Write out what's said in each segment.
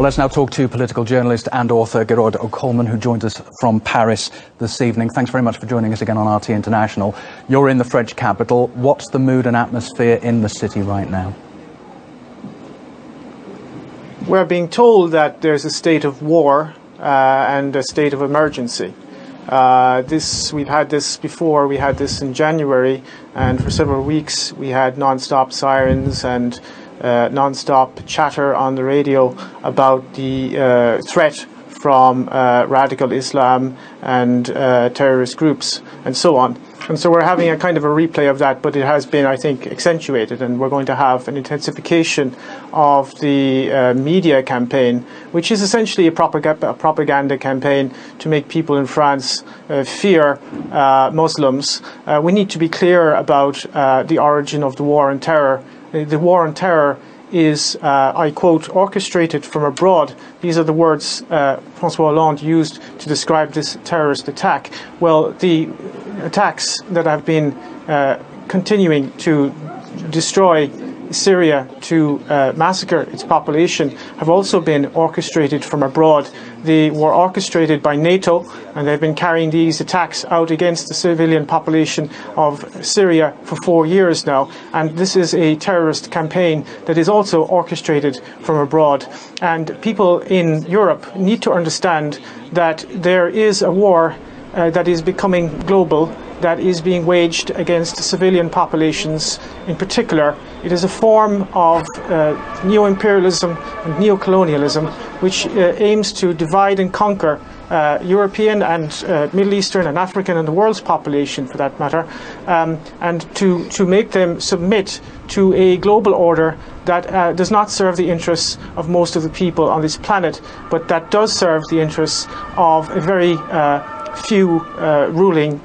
Well, let's now talk to political journalist and author Gerold O'Coleman, who joins us from Paris this evening. Thanks very much for joining us again on RT International. You're in the French capital. What's the mood and atmosphere in the city right now? We're being told that there's a state of war and a state of emergency. We've had this before. We had this in January, and for several weeks we had non-stop sirens and non-stop chatter on the radio about the threat from radical Islam and terrorist groups and so on. And so we're having a kind of a replay of that, but it has been, I think, accentuated, and we're going to have an intensification of the media campaign, which is essentially a propaganda campaign to make people in France fear Muslims. We need to be clear about the origin of the war on terror. The war on terror is, I quote, orchestrated from abroad. These are the words François Hollande used to describe this terrorist attack. Well, the attacks that have been continuing to destroy Syria, to massacre its population, have also been orchestrated from abroad. They were orchestrated by NATO, and they've been carrying these attacks out against the civilian population of Syria for 4 years now. And this is a terrorist campaign that is also orchestrated from abroad. And people in Europe need to understand that there is a war that is becoming global, that is being waged against civilian populations in particular. It is a form of neo-imperialism and neo-colonialism which aims to divide and conquer European and Middle Eastern and African and the world's population, for that matter, and to make them submit to a global order that does not serve the interests of most of the people on this planet, but that does serve the interests of a very few ruling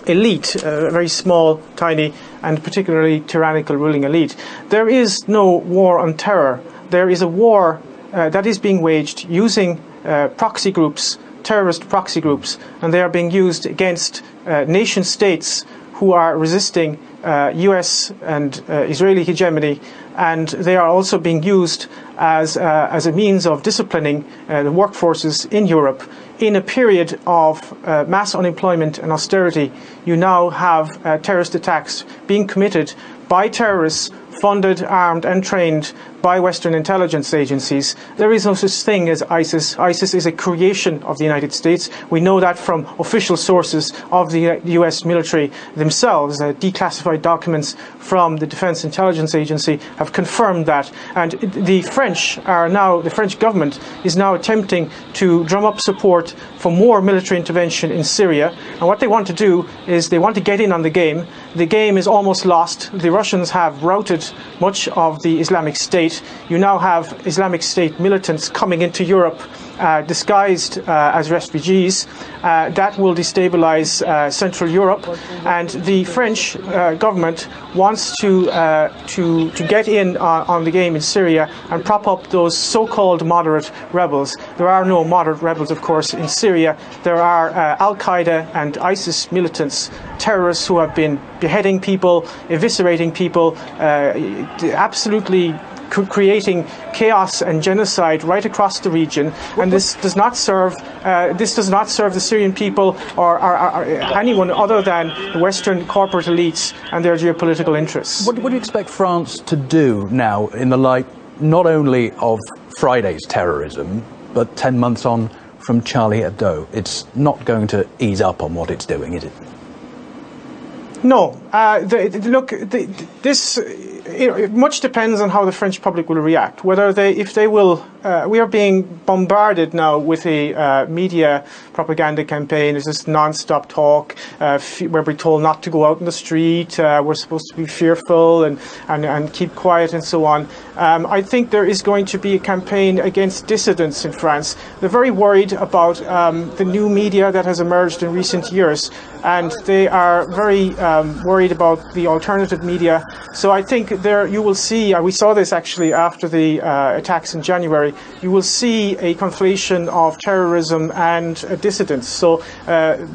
elite, a very small, tiny, and particularly tyrannical ruling elite. There is no war on terror. There is a war that is being waged using proxy groups, terrorist proxy groups, and they are being used against nation states who are resisting US and Israeli hegemony, and they are also being used as a means of disciplining the workforces in Europe. In a period of mass unemployment and austerity, you now have terrorist attacks being committed by terrorists funded, armed and trained by Western intelligence agencies. There is no such thing as ISIS. ISIS is a creation of the United States. We know that from official sources of the US military themselves. Declassified documents from the Defense Intelligence Agency have confirmed that. And the French government is now attempting to drum up support for more military intervention in Syria. And what they want to do is they want to get in on the game. The game is almost lost. The Russians have routed much of the Islamic State. You now have Islamic State militants coming into Europe disguised as refugees. That will destabilize Central Europe, and the French government wants to get in on the game in Syria and prop up those so-called moderate rebels. There are no moderate rebels, of course, in Syria. There are Al-Qaeda and ISIS militants, terrorists who have been beheading people, eviscerating people, absolutely creating chaos and genocide right across the region, and this does not serve the Syrian people or anyone other than the Western corporate elites and their geopolitical interests. What do you expect France to do now in the light not only of Friday's terrorism, but 10 months on from Charlie Hebdo? It's not going to ease up on what it's doing, is it? No. Much depends on how the French public will react. We are being bombarded now with a media propaganda campaign. There's this non-stop talk where we're told not to go out in the street. We're supposed to be fearful and keep quiet and so on. I think there is going to be a campaign against dissidents in France. They're very worried about the new media that has emerged in recent years, and they are very worried about the alternative media. So I think there you will see, we saw this actually after the attacks in January, you will see a conflation of terrorism and dissidents. So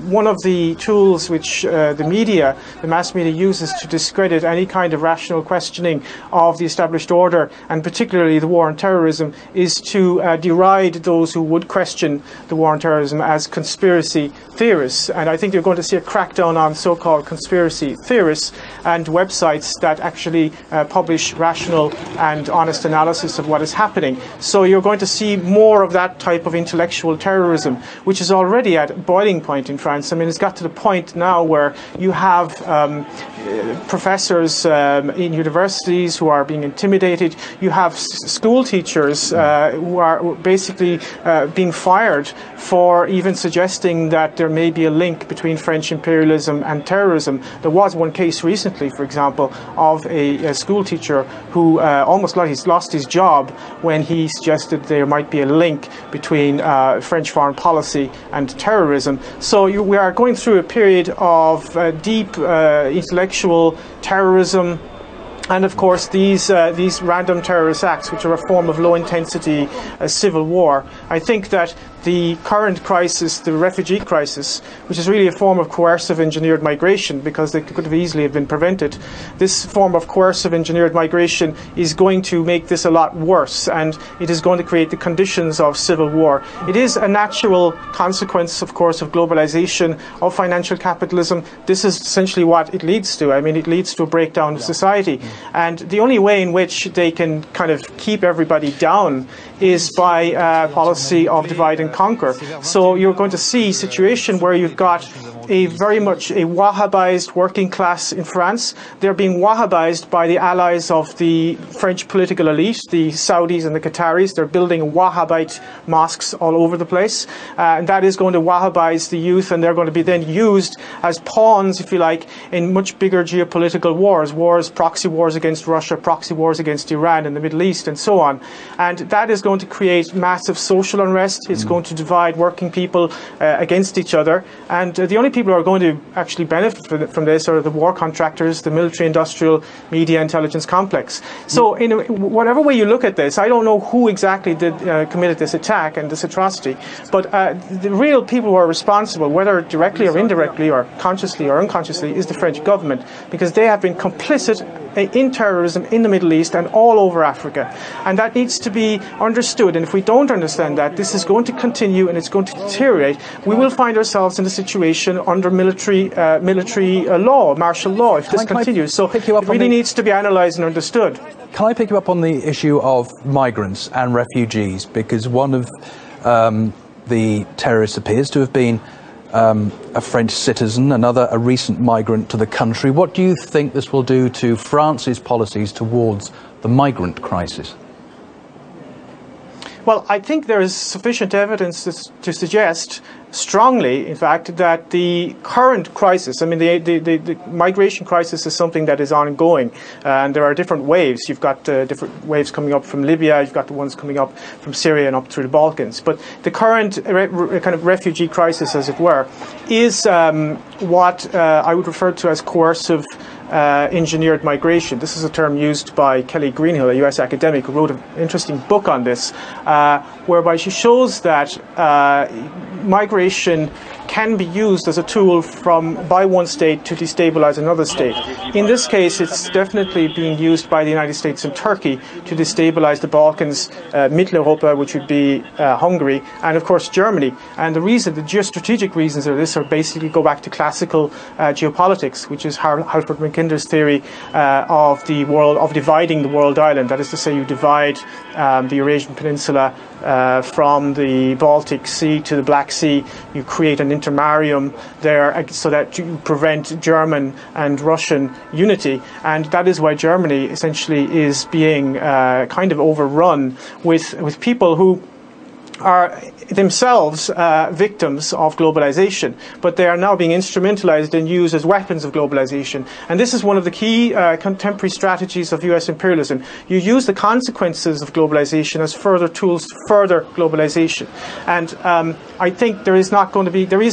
one of the tools which the mass media uses to discredit any kind of rational questioning of the established order, and particularly the war on terrorism, is to deride those who would question the war on terrorism as conspiracy theorists. And I think you're going to see a crackdown on so-called conspiracy theorists and websites that actually publish rational and honest analysis of what is happening. So you're going to see more of that type of intellectual terrorism, which is already at boiling point in France. I mean, it's got to the point now where you have professors in universities who are being intimidated. You have school teachers who are basically being fired for even suggesting that there may be a link between French imperialism and terrorism. There was one case recently, for example, of a school teacher who almost lost his job when he suggested there might be a link between French foreign policy and terrorism. So we are going through a period of deep intellectual terrorism. And of course, these random terrorist acts, which are a form of low-intensity civil war. I think that the current crisis, the refugee crisis, which is really a form of coercive engineered migration, because they could have easily have been prevented, this form of coercive engineered migration is going to make this a lot worse, and it is going to create the conditions of civil war. It is a natural consequence, of course, of globalization, of financial capitalism. This is essentially what it leads to. I mean, it leads to a breakdown of society. And the only way in which they can kind of keep everybody down is by policy of divide and conquer. So you're going to see a situation where you've got very much a Wahhabized working class in France. They're being Wahhabized by the allies of the French political elite, the Saudis and the Qataris. They're building Wahhabite mosques all over the place. And that is going to Wahhabize the youth, and they're going to be then used as pawns, if you like, in much bigger geopolitical wars, proxy wars against Russia, proxy wars against Iran in the Middle East, and so on. And that is going to create massive social unrest. It's going to divide working people against each other. And the only people who are going to actually benefit from this are the war contractors, the military, industrial, media, intelligence complex. So in whatever way you look at this, I don't know who exactly committed this attack and this atrocity, but the real people who are responsible, whether directly or indirectly or consciously or unconsciously, is the French government, because they have been complicit in terrorism in the Middle East and all over Africa. And that needs to be understood. And if we don't understand that, this is going to continue and it's going to deteriorate. We will find ourselves in a situation under military law, martial law, if this continues. So it really needs to be analysed and understood. Can I pick you up on the issue of migrants and refugees? Because one of the terrorists appears to have been a French citizen, another a recent migrant to the country. What do you think this will do to France's policies towards the migrant crisis? Well, I think there is sufficient evidence to suggest strongly, in fact, that the current crisis, I mean, the migration crisis is something that is ongoing, and there are different waves. You've got different waves coming up from Libya, you've got the ones coming up from Syria and up through the Balkans. But the current kind of refugee crisis, as it were, is what I would refer to as coercive engineered migration. This is a term used by Kelly Greenhill, a US academic, who wrote an interesting book on this, whereby she shows that migration can be used as a tool by one state to destabilize another state. In this case, it's definitely being used by the United States and Turkey to destabilize the Balkans, Mitteleuropa, which would be Hungary, and of course Germany. And the geostrategic reasons of this are basically go back to classical geopolitics, which is Halford Mackinder's theory of the world, of dividing the world island. That is to say, you divide the Eurasian Peninsula from the Baltic Sea to the Black Sea. You create an intermarium there so that you prevent German and Russian unity, and that is why Germany essentially is being kind of overrun with people who are themselves victims of globalization, but they are now being instrumentalized and used as weapons of globalization. And this is one of the key contemporary strategies of US imperialism. You use the consequences of globalization as further tools to further globalization. And I think there is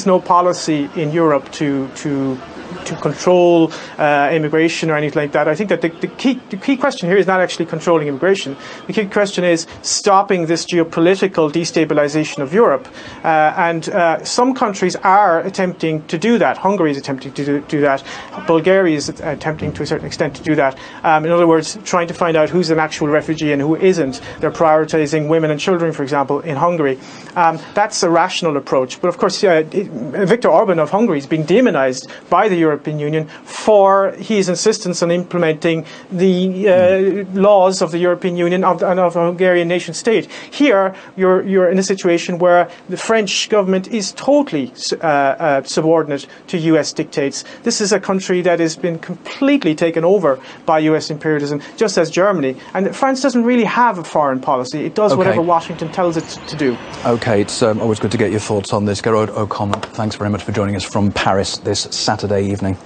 no policy in Europe to to control immigration or anything like that. I think that the key question here is not actually controlling immigration. The key question is stopping this geopolitical destabilization of Europe. And some countries are attempting to do that. Hungary is attempting to do that. Bulgaria is attempting to a certain extent to do that. In other words, trying to find out who's an actual refugee and who isn't. They're prioritizing women and children, for example, in Hungary. That's a rational approach. But of course, Viktor Orban of Hungary is being demonized by the European Union for his insistence on implementing the laws of the European Union and of a Hungarian nation state. Here, you're in a situation where the French government is totally subordinate to US dictates. This is a country that has been completely taken over by US imperialism, just as Germany. And France doesn't really have a foreign policy. It does whatever Washington tells it to do. OK, it's always good to get your thoughts on this. Gearóid Ó Cumann, thanks very much for joining us from Paris this Saturday evening.